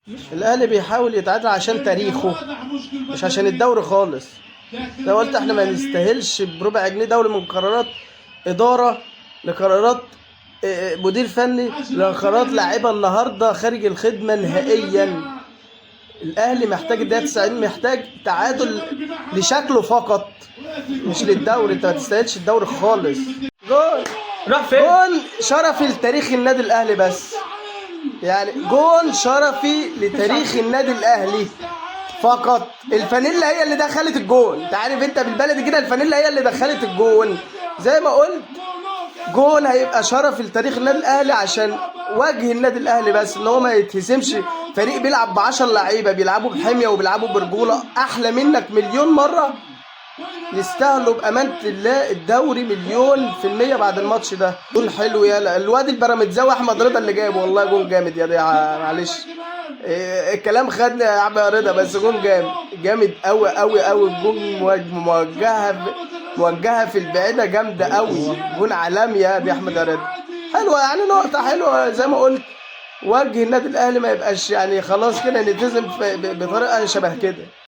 الاهلي بيحاول يتعادل عشان تاريخه، مش عشان الدوري خالص. لو قلت احنا ما نستاهلش بربع جنيه دوري، من قرارات اداره لقرارات مدير فني لقرارات لاعيبه النهارده خارج الخدمه نهائيا. الاهلي محتاج الدقيقه 90، محتاج تعادل لشكله فقط مش للدوري. انت ما تستاهلش الدوري خالص. جول راح فين؟ جول شرفي لتاريخ النادي الاهلي، بس يعني جول شرفي لتاريخ النادي الاهلي فقط. الفانيلا هي اللي دخلت الجول. انت عارف انت بالبلدي كده، الفانيلا هي اللي دخلت الجول. زي ما قلت جول هيبقى شرف لتاريخ النادي الاهلي عشان وجه النادي الاهلي، بس ان هو ما يتهزمش. فريق بيلعب ب10 لعيبه بيلعبوا بحميه وبيلعبوا برجوله احلى منك مليون مره، يستاهلوا بامانه الله الدوري مليون في الميه. بعد الماتش ده جول حلو. يا الواد البيراميدزاوي احمد رضا اللي جايبه، والله جول جامد يا دي. معلش الكلام خدني يا عم رضا، بس جون جامد قوي قوي قوي. الجون موجهه في البعيده جامده قوي. جون عالمي يا دي احمد رضا. حلوه يعني، نقطه حلوه زي ما قلت. وجه النادي الاهلي ما يبقاش يعني خلاص كده نلتزم بطريقه شبه كده.